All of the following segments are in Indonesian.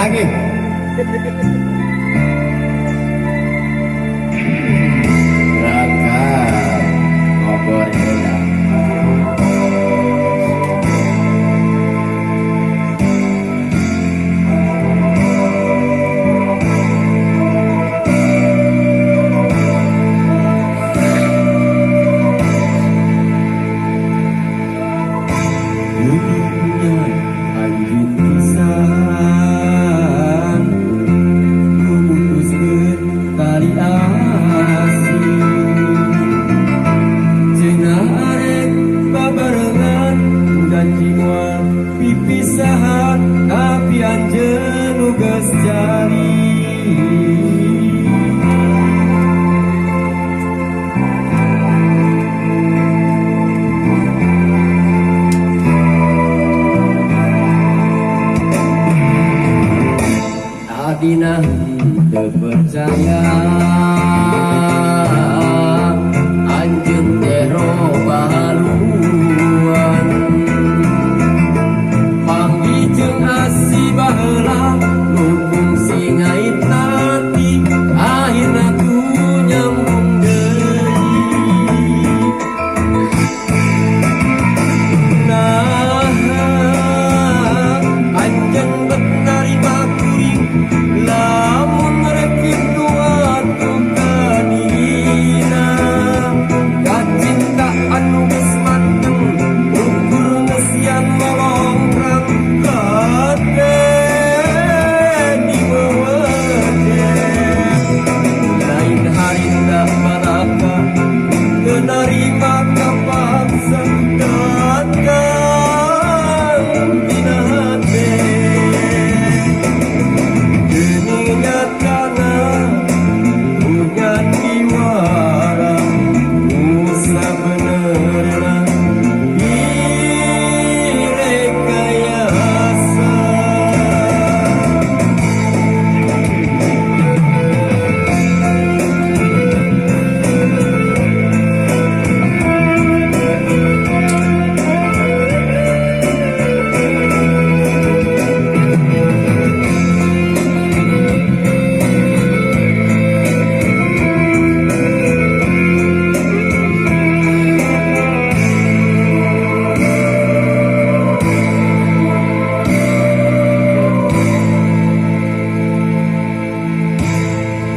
lagi. Raka obor bola. Pipisahan tapi anjeun nu geus jali. Adina teu percaya anjeun teh robah haluan. Jeung asi baheula nu fungsi ngait nanti akhirna tu nyambung deui. Nah anjeun bet narima kuring lamun rek kitu atuh kadina kacinta anu geus manteng ukur ngesian molongkrang. Nerima kapaksa datang dina hati duninya tanah punya diwara musa benerna direkayasa.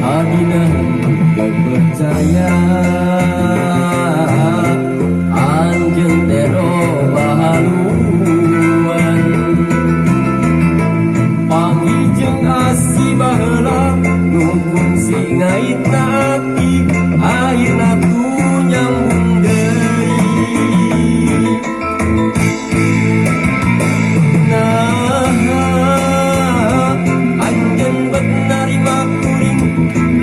Adina teu percaya anjeun teh robah haluan. Panggih jeung asi baheula nu fungsi ngait nanti ayeuna tu nyambung deui. Nah anjeun bet narima kuring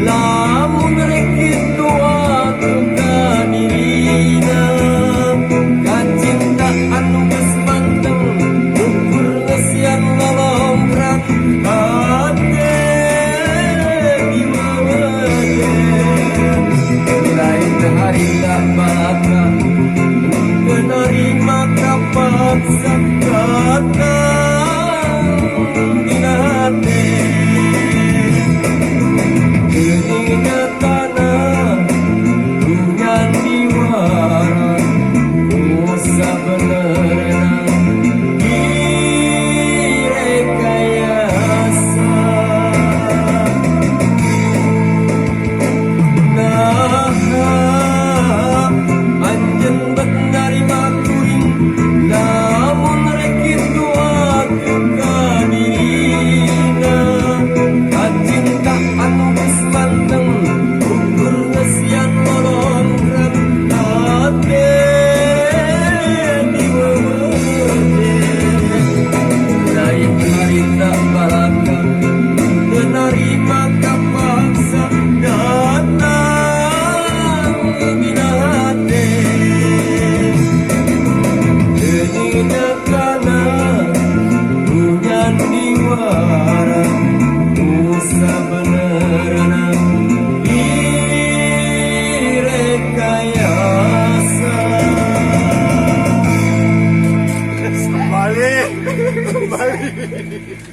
lamun rek kitu atuh kadirina kacinta anu geus manteng ukur ngesian lolongkrak hate diwewejen lain harita baka penerima kapaksa datang dina hati duninya tanah punya diwara musa benerna direkayasa. Nah anjeun bet narima kuring lamun rek kitu atuh kadirina kacinta anu geus manteng ukur ngesian molongkrang hate diwewejen lain harita balaka teu narima kapaksa datang dina hate duninya tanah punya diwara musa benerna direkayasa. Kembali